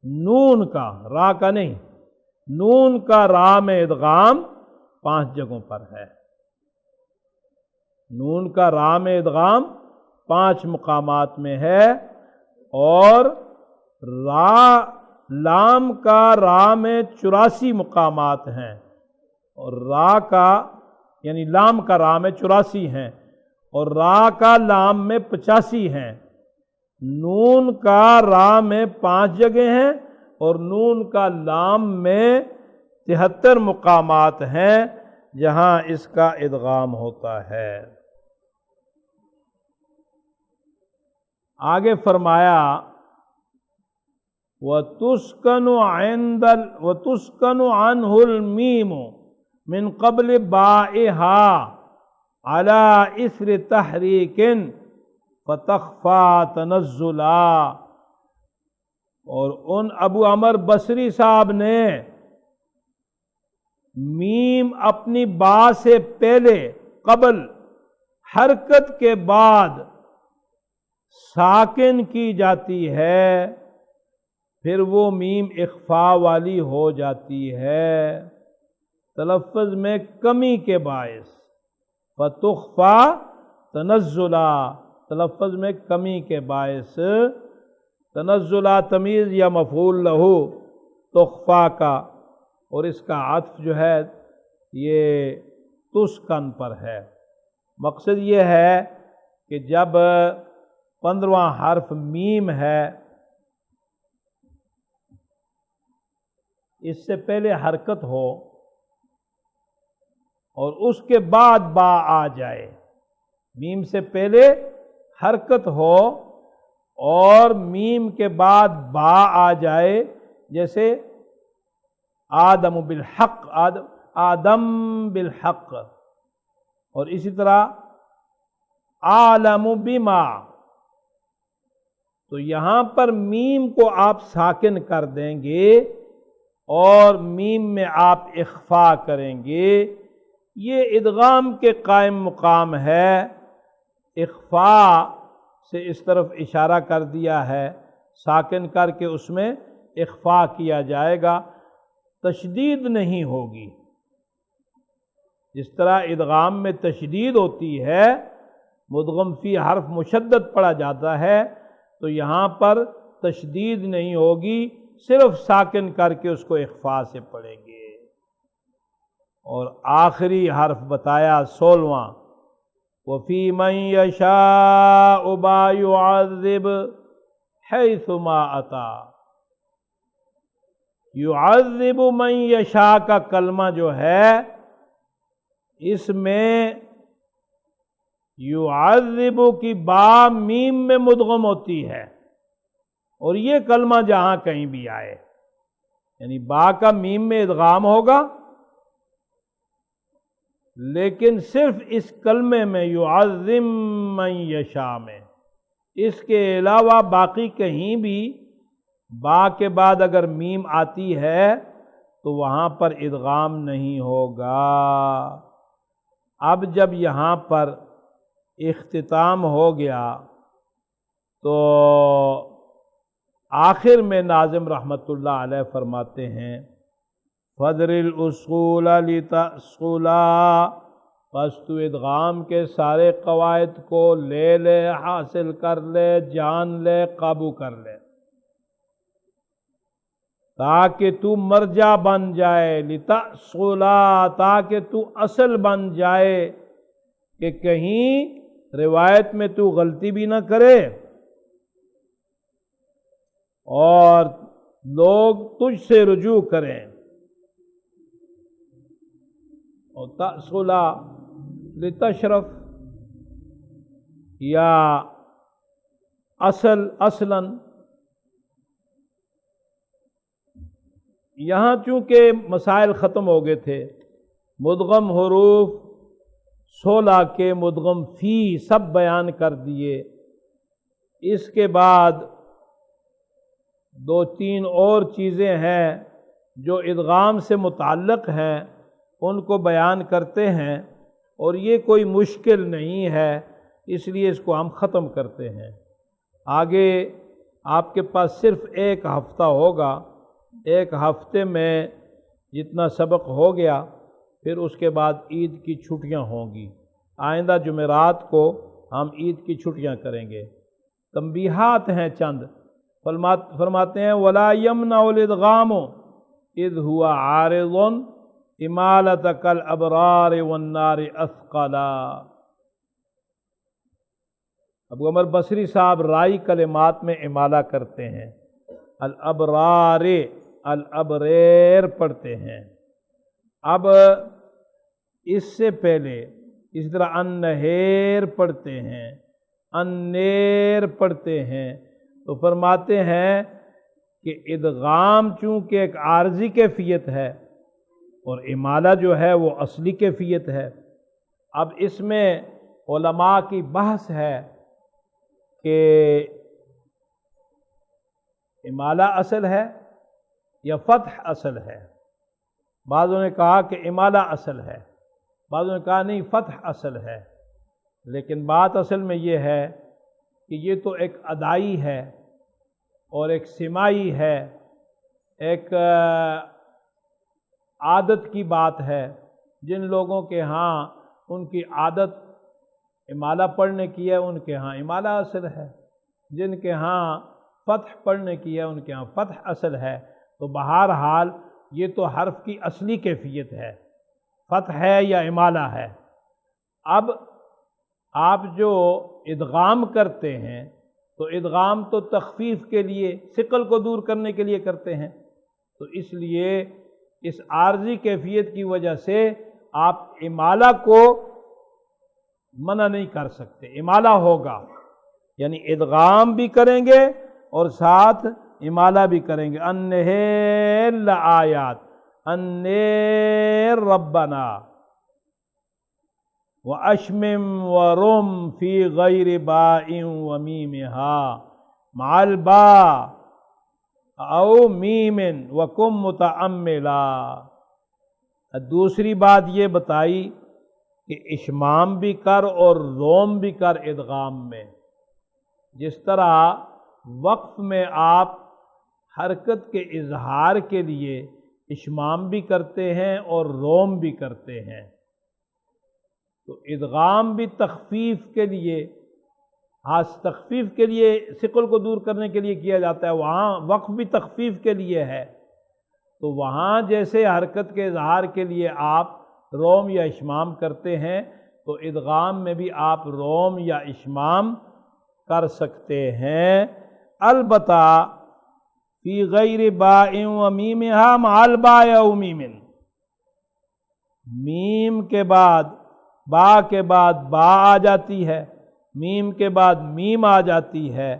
نون کا، را کا نہیں، نون کا را میں ادغام 5 جگہوں پر ہے۔ نون کا را میں ادغام 5 مقامات میں ہے، اور لام کا را میں 84 مقامات ہیں، اور را کا یعنی لام کا را میں 84 ہیں، اور را کا لام میں 85 ہیں۔ نون کا را میں 5 جگہ ہیں، اور نون کا لام میں 73 مقامات ہیں جہاں اس کا ادغام ہوتا ہے۔ آگے فرمایا وَتُسْكَنُ عَنْهُ الْمِيمُ مِنْ قَبْلِ بَائِهَا عَلَى إِثْرِ تَحْرِيكٍ فَتَخْفَى تَنَزُّلًا۔ اور ان ابو عمر بصری صاحب نے میم اپنی با سے پہلے، قبل، حرکت کے بعد ساکن کی جاتی ہے، پھر وہ میم اخفاء والی ہو جاتی ہے تلفظ میں کمی کے باعث۔ فتخفا تنزلا، تلفظ میں کمی کے باعث، تنزلا تمیز یا مفعول لہو تخفا کا، اور اس کا عطف جو ہے یہ تسکن پر ہے۔ مقصد یہ ہے کہ جب 15واں حرف میم ہے، اس سے پہلے حرکت ہو اور اس کے بعد با آ جائے میم سے پہلے حرکت ہو اور میم کے بعد با آ جائے، جیسے آدم بالحق، آدم بالحق، اور اسی طرح عالم بما، تو یہاں پر میم کو آپ ساکن کر دیں گے اور میم میں آپ اخفا کریں گے۔ یہ ادغام کے قائم مقام ہے، اخفا سے اس طرف اشارہ کر دیا ہے، ساکن کر کے اس میں اخفا کیا جائے گا، تشدید نہیں ہوگی۔ جس طرح ادغام میں تشدید ہوتی ہے، مدغم فی حرف مشدد پڑھا جاتا ہے، تو یہاں پر تشدید نہیں ہوگی، صرف ساکن کر کے اس کو اخفا سے پڑھیں گے۔ اور آخری حرف بتایا 16واں، وَفِي مَن يَشَاءُ مَا يُعَذِّبُ حَيْثُ مَا أَتَى، يُعَذِّبُ مَن يَشَاء کا کلمہ جو ہے، اس میں یعذب کی با میم میں مدغم ہوتی ہے، اور یہ کلمہ جہاں کہیں بھی آئے، یعنی با کا میم میں ادغام ہوگا، لیکن صرف اس کلمے میں یعذب من یشاء میں، اس کے علاوہ باقی کہیں بھی با کے بعد اگر میم آتی ہے تو وہاں پر ادغام نہیں ہوگا۔ اب جب یہاں پر اختتام ہو گیا تو آخر میں ناظم رحمت اللہ علیہ فرماتے ہیں فَدْرِ الْأُصُولَ لِتَأْصُولَا، پس تو ادغام کے سارے قواعد کو لے لے، حاصل کر لے، جان لے، قابو کر لے، تاکہ تو مرجع بن جائے، لِتَأْصُولَا، تاکہ تو اصل بن جائے، کہ کہیں روایت میں تو غلطی بھی نہ کرے اور لوگ تجھ سے رجوع کریں۔ اور تأصلا لتشرف، یا اصلاً، یہاں چونکہ مسائل ختم ہو گئے تھے، مدغم حروف 16 کے مدغم فی سب بیان کر دیے، اس کے بعد 2-3 اور چیزیں ہیں جو ادغام سے متعلق ہیں، ان کو بیان کرتے ہیں، اور یہ کوئی مشکل نہیں ہے، اس لیے اس کو ہم ختم کرتے ہیں۔ آگے آپ کے پاس صرف ایک ہفتہ ہوگا، ایک ہفتے میں جتنا سبق ہو گیا، پھر اس کے بعد عید کی چھٹیاں ہوں گی۔ آئندہ جمعرات کو ہم عید کی چھٹیاں کریں گے۔ تنبیہات ہیں چند، فرماتے ہیں وَلَا يَمْنَعُ الْإِدْغَامُ إِذْ هُوَ عَارِضٌ إِمَالَةَ كَالْأَبْرَارِ وَالنَّارِ أَثْقَلًا۔ ابو عمر بصری صاحب رائی کلمات میں امالہ کرتے ہیں، الابرار الابریر پڑھتے ہیں۔ اب اس سے پہلے اس طرح النہیر پڑھتے ہیں، النیر پڑھتے ہیں، تو فرماتے ہیں کہ ادغام چونکہ ایک عارضی کیفیت ہے اور امالہ جو ہے وہ اصلی کیفیت ہے۔ اب اس میں علماء کی بحث ہے کہ امالہ اصل ہے یا فتح اصل ہے۔ بعضوں نے کہا کہ امالہ اصل ہے، بعضوں نے کہا نہیں فتح اصل ہے، لیکن بات اصل میں یہ ہے کہ یہ تو ایک ادائی ہے اور ایک سماعی ہے، ایک عادت کی بات ہے۔ جن لوگوں کے ہاں ان کی عادت امالہ پڑھنے کی ہے، ان کے ہاں امالہ اصل ہے، جن کے ہاں فتح پڑھنے کی ہے، ان کے ہاں فتح اصل ہے۔ تو بہرحال یہ تو حرف کی اصلی کیفیت ہے، فتح ہے یا امالہ ہے۔ اب آپ جو ادغام کرتے ہیں تو ادغام تو تخفیف کے لیے، ثقل کو دور کرنے کے لیے کرتے ہیں، تو اس لیے اس عارضی کیفیت کی وجہ سے آپ امالہ کو منع نہیں کر سکتے، امالہ ہوگا، یعنی ادغام بھی کریں گے اور ساتھ امالہ بھی کریں گے۔ انہیر لآیات، انہیر ربنا واشمم ورم فی غیر باء ومیمہا مع الباء او میم وکم متعملا۔ دوسری بات یہ بتائی کہ اشمام بھی کر اور روم بھی کر ادغام میں، جس طرح وقف میں آپ حرکت کے اظہار کے لیے اشمام بھی کرتے ہیں اور روم بھی کرتے ہیں، تو ادغام بھی تخفیف کے لیے، تخفیف کے لیے ثقل کو دور کرنے کے لیے کیا جاتا ہے، وہاں وقف بھی تخفیف کے لیے ہے، تو وہاں جیسے حرکت کے اظہار کے لیے آپ روم یا اشمام کرتے ہیں تو ادغام میں بھی آپ روم یا اشمام کر سکتے ہیں، البتہ فی غیر باء ومیمہا مع الباء او میم، میم کے بعد با کے بعد با آ جاتی ہے، میم کے بعد میم آ جاتی ہے،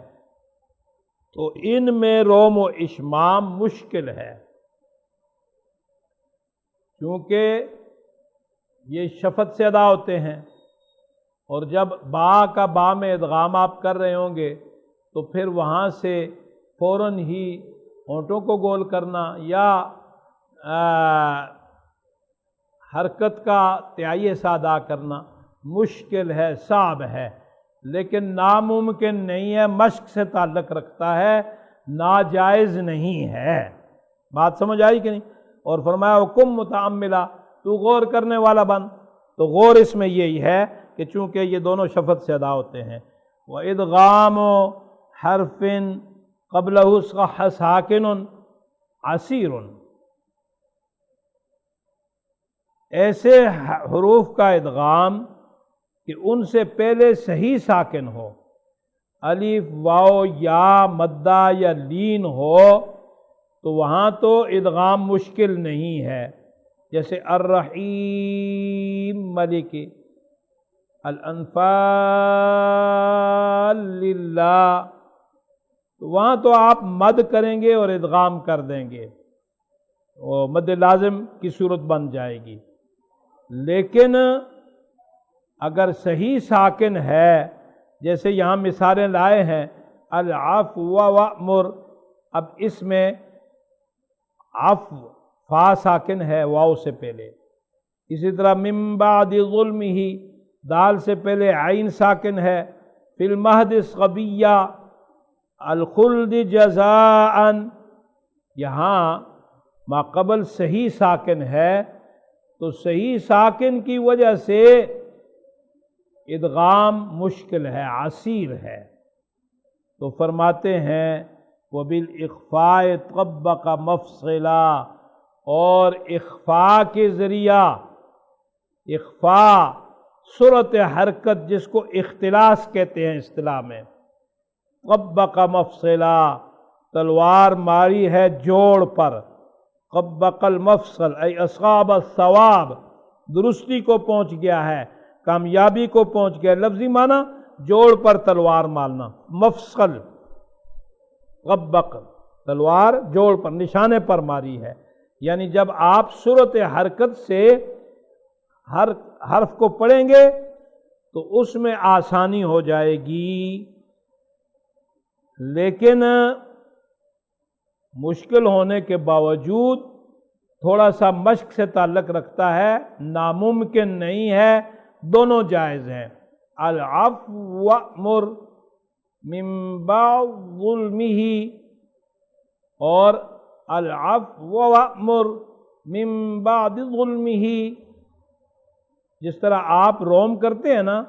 تو ان میں روم و اشمام مشکل ہے، کیونکہ یہ شفت سے ادا ہوتے ہیں، اور جب با کا با میں ادغام آپ کر رہے ہوں گے تو پھر وہاں سے فوراً ہی ہونٹوں کو گول کرنا یا حرکت کا تیائی ایسا ادا کرنا مشکل ہے، صعب ہے، لیکن ناممکن نہیں ہے، مشق سے تعلق رکھتا ہے، ناجائز نہیں ہے۔ بات سمجھ آئی کہ نہیں؟ اور فرمایا حکم متعملہ، تو غور کرنے والا بن، تو غور اس میں یہی ہے کہ چونکہ یہ دونوں شفت سے ادا ہوتے ہیں۔ وَإِدْغَامُ حَرْفٍ قَبْلَهُ سَاكِنٌ عَسِيرٌ، ایسے حروف کا ادغام کہ ان سے پہلے صحیح ساکن ہو، الف واو یا مدہ یا لین ہو، تو وہاں تو ادغام مشکل نہیں ہے، جیسے الرحیم ملک، الانفال للہ، تو وہاں تو آپ مد کریں گے اور ادغام کر دیں گے، وہ مد لازم کی صورت بن جائے گی۔ لیکن اگر صحیح ساکن ہے، جیسے یہاں مثالیں لائے ہیں العفو وامر، اب اس میں عفو فا ساکن ہے واو سے پہلے، اسی طرح من بعد ظلمہ دال سے پہلے عین ساکن ہے، فی المہد صبیہ الخلد جزاء، یہاں ما قبل صحیح ساکن ہے، تو صحیح ساکن کی وجہ سے ادغام مشکل ہے، عسیر ہے، تو فرماتے ہیں وَبِالْإِخْفَاءِ طَبَّقَ مَفْصِلًا، اور اخفاء کے ذریعہ، اخفاء صورت حرکت جس کو اختلاس کہتے ہیں اصطلاح میں، طبق مفصلا، تلوار ماری ہے جوڑ پر، طبق المفصل ای اصحاب الثواب، درستی کو پہنچ گیا ہے، کامیابی کو پہنچ گیا، لفظی معنی جوڑ پر تلوار مارنا، مفصل طبق، تلوار جوڑ پر نشانے پر ماری ہے، یعنی جب آپ صورت حرکت سے ہر حرف کو پڑھیں گے تو اس میں آسانی ہو جائے گی، لیکن مشکل ہونے کے باوجود تھوڑا سا مشق سے تعلق رکھتا ہے، ناممکن نہیں ہے، دونوں جائز ہیں۔ العفو وامر من بعد ظلمہ، اور العفو وامر من بعد ظلمہ، جس طرح آپ روم کرتے ہیں نا،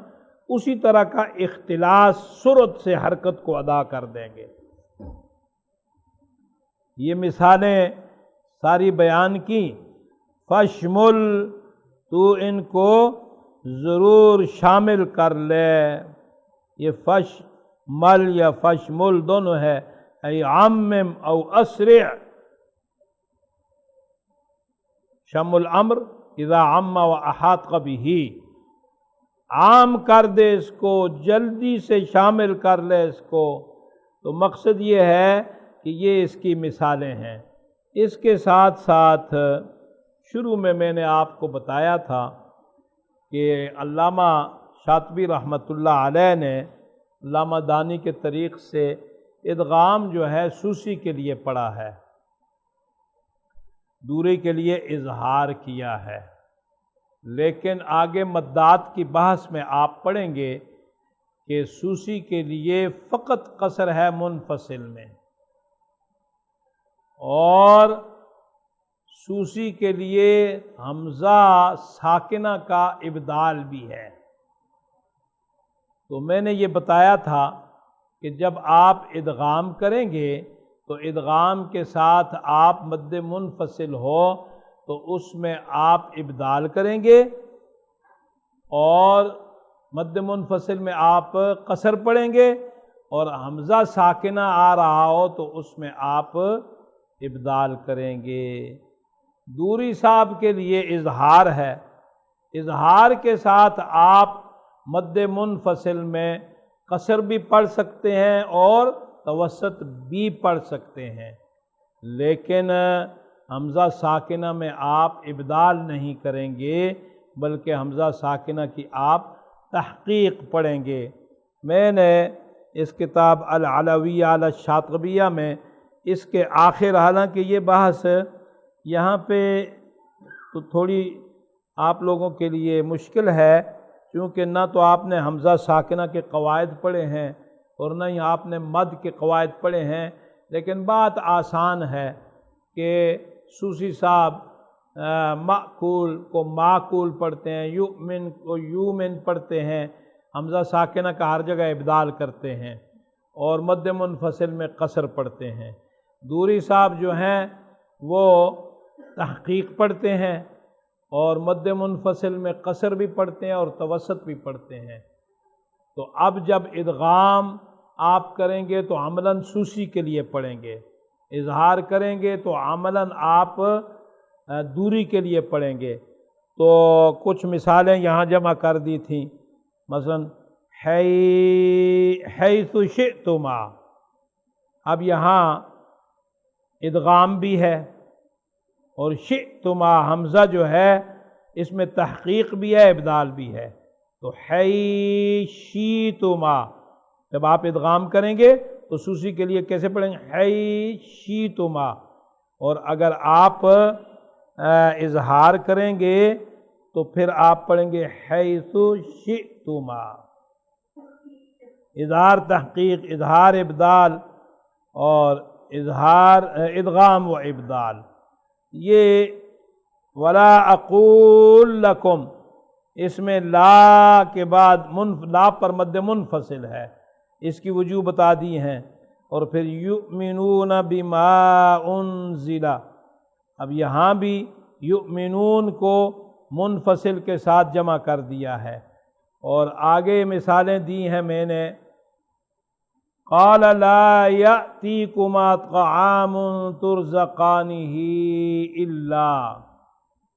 اسی طرح کا اختلاس صورت سے حرکت کو ادا کر دیں گے۔ یہ مثالیں ساری بیان کی، فشمل، تو ان کو ضرور شامل کر لے، یہ فشمل یا فشمل دونوں ہے، ای عمم او اسرع، شم الامر اذا عم و احاط بہ، عام کر دے اس کو، جلدی سے شامل کر لے اس کو۔ تو مقصد یہ ہے کہ یہ اس کی مثالیں ہیں۔ اس کے ساتھ ساتھ شروع میں نے آپ کو بتایا تھا کہ علامہ شاطبی رحمۃ اللہ علیہ نے علامہ دانی کے طریق سے ادغام جو ہے سوسی کے لیے پڑھا ہے، دوری کے لیے اظہار کیا ہے، لیکن آگے مدات کی بحث میں آپ پڑھیں گے کہ سوسی کے لیے فقط قصر ہے منفصل میں، اور سوسی کے لیے حمزہ ساکنہ کا ابدال بھی ہے۔ تو میں نے یہ بتایا تھا کہ جب آپ ادغام کریں گے تو ادغام کے ساتھ آپ مد منفصل ہو تو اس میں آپ ابدال کریں گے، اور مد منفصل میں آپ قصر پڑھیں گے، اور حمزہ ساکنہ آ رہا ہو تو اس میں آپ ابدال کریں گے۔ دوری صاحب کے لیے اظہار ہے، اظہار کے ساتھ آپ مد منفصل میں قصر بھی پڑھ سکتے ہیں اور توسط بھی پڑھ سکتے ہیں، لیکن حمزہ ساکنہ میں آپ ابدال نہیں کریں گے بلکہ حمزہ ساکنہ کی آپ تحقیق پڑھیں گے۔ میں نے اس کتاب العلویہ علی الشاطبیہ میں اس کے آخر، حالانکہ یہ بحث یہاں پہ تو تھوڑی آپ لوگوں کے لیے مشکل ہے، کیونکہ نہ تو آپ نے حمزہ ساکنہ کے قواعد پڑھے ہیں اور نہ ہی آپ نے مد کے قواعد پڑھے ہیں، لیکن بات آسان ہے کہ سوسی صاحب معقول کو معقول پڑھتے ہیں، یؤمن کو یومن پڑھتے ہیں، حمزہ ساکنہ کا ہر جگہ ابدال کرتے ہیں، اور مد منفصل میں قصر پڑھتے ہیں۔ دوری صاحب جو ہیں وہ تحقیق پڑھتے ہیں اور مد منفصل میں قصر بھی پڑھتے ہیں اور توسط بھی پڑھتے ہیں۔ تو اب جب ادغام آپ کریں گے تو عملاً سوسی کے لیے پڑھیں گے، اظہار کریں گے تو عملاً آپ دوری کے لیے پڑھیں گے۔ تو کچھ مثالیں یہاں جمع کر دی تھیں، مثلا حیث شئتما، اب یہاں ادغام بھی ہے اور شئتما حمزہ جو ہے اس میں تحقیق بھی ہے، ابدال بھی ہے۔ تو حیشیتما جب آپ ادغام کریں گے تو سوسی کے لیے کیسے پڑھیں گے؟ حیشیتما، اور اگر آپ اظہار کریں گے تو پھر آپ پڑھیں گے حیث شئتما۔ اظہار تحقیق، اظہار ابدال، اور اظہار ادغام و ابدال۔ یہ ولا اقول لکم، اس میں لا کے بعد لا پر مد منفصل ہے، اس کی وجوہ بتا دی ہیں، اور پھر یؤمنون بما انزل، اب یہاں بھی یؤمنون کو منفصل کے ساتھ جمع کر دیا ہے، اور آگے مثالیں دی ہیں میں نے، قال لا یأتیکما طعام ترزقانہ الا،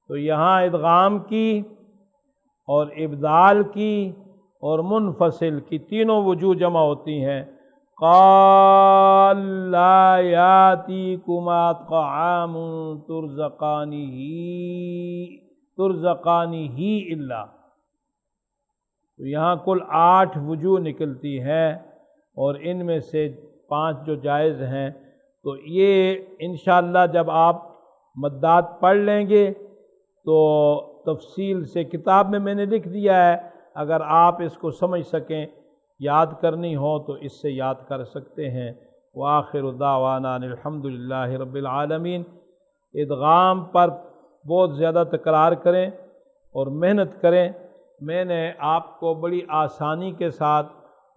تو یہاں ادغام کی اور ابدال کی اور منفصل کی تینوں وجوہ جمع ہوتی ہیں۔ قال لا یأتیکما طعام ترزقانہ الا، تو یہاں کل 8 وجوہ نکلتی ہیں، اور ان میں سے 5 جو جائز ہیں۔ تو یہ انشاءاللہ جب آپ مدات پڑھ لیں گے تو تفصیل سے کتاب میں نے لکھ دیا ہے، اگر آپ اس کو سمجھ سکیں، یاد کرنی ہو تو اس سے یاد کر سکتے ہیں۔ وآخر دعوانا الحمدللہ رب العالمین۔ ادغام پر بہت زیادہ تکرار کریں اور محنت کریں۔ میں نے آپ کو بڑی آسانی کے ساتھ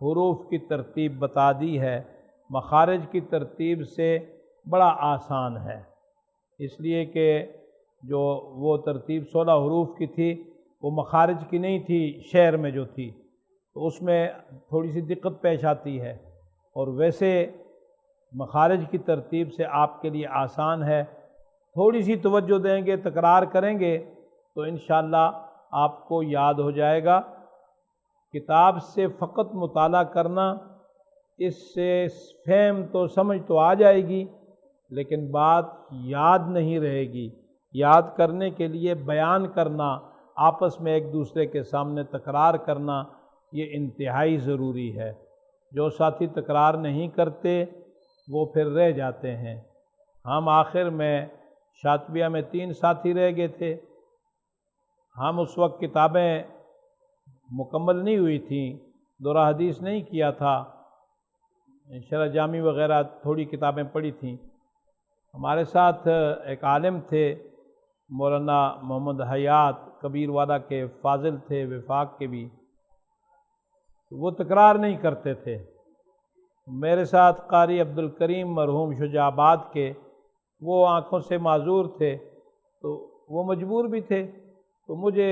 حروف کی ترتیب بتا دی ہے، مخارج کی ترتیب سے بڑا آسان ہے، اس لیے کہ جو وہ ترتیب 16 حروف کی تھی وہ مخارج کی نہیں تھی، شعر میں جو تھی، تو اس میں تھوڑی سی دقت پیش آتی ہے، اور ویسے مخارج کی ترتیب سے آپ کے لیے آسان ہے۔ تھوڑی سی توجہ دیں گے، تکرار کریں گے تو انشاءاللہ آپ کو یاد ہو جائے گا۔ کتاب سے فقط مطالعہ کرنا، اس سے فہم تو سمجھ تو آ جائے گی لیکن بات یاد نہیں رہے گی۔ یاد کرنے کے لیے بیان کرنا، آپس میں ایک دوسرے کے سامنے تکرار کرنا، یہ انتہائی ضروری ہے۔ جو ساتھی تکرار نہیں کرتے وہ پھر رہ جاتے ہیں۔ ہم آخر میں شاطبیہ میں 3 ساتھی رہ گئے تھے۔ ہم اس وقت کتابیں مکمل نہیں ہوئی تھیں، دورہ حدیث نہیں کیا تھا، شرح جامی وغیرہ تھوڑی کتابیں پڑھی تھیں۔ ہمارے ساتھ ایک عالم تھے، مولانا محمد حیات، کبیر والا کے فاضل تھے، وفاق کے بھی، وہ تکرار نہیں کرتے تھے۔ میرے ساتھ قاری عبدالکریم مرحوم شجاع آباد کے، وہ آنکھوں سے معذور تھے تو وہ مجبور بھی تھے، تو مجھے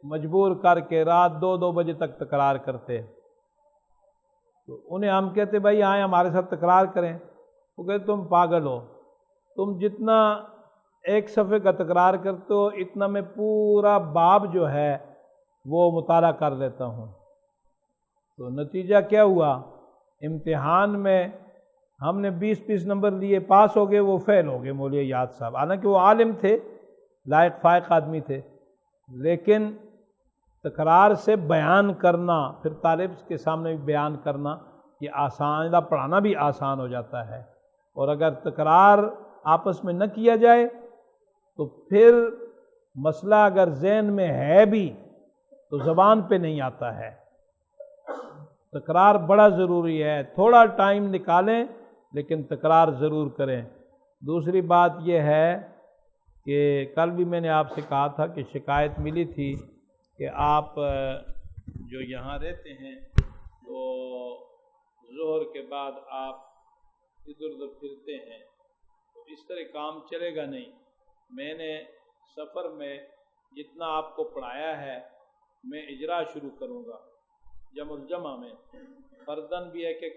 مجبور کر کے رات 2 بجے تک تکرار کرتے۔ تو انہیں ہم کہتے بھائی آئیں ہمارے ساتھ تکرار کریں، وہ کہتے تم پاگل ہو، تم جتنا ایک صفحے کا تکرار کرتے ہو اتنا میں پورا باب جو ہے وہ مطالعہ کر لیتا ہوں۔ تو نتیجہ کیا ہوا، امتحان میں ہم نے 20 نمبر لیے، پاس ہو گئے، وہ فیل ہو گئے مولوی یاد صاحب، حالانکہ وہ عالم تھے، لائق فائق آدمی تھے، لیکن تکرار سے بیان کرنا، پھر طالب کے سامنے بھی بیان کرنا، یہ آسان، پڑھانا بھی آسان ہو جاتا ہے۔ اور اگر تکرار آپس میں نہ کیا جائے تو پھر مسئلہ اگر ذہن میں ہے بھی تو زبان پہ نہیں آتا ہے۔ تکرار بڑا ضروری ہے، تھوڑا ٹائم نکالیں لیکن تکرار ضرور کریں۔ دوسری بات یہ ہے کہ کل بھی میں نے آپ سے کہا تھا کہ شکایت ملی تھی کہ آپ جو یہاں رہتے ہیں تو ظہر کے بعد آپ ادھر ادھر پھرتے ہیں، تو اس طرح کام چلے گا نہیں۔ میں نے سفر میں جتنا آپ کو پڑھایا ہے میں اجرا شروع کروں گا، جمع الجمع میں فرداً بھی ہے کہ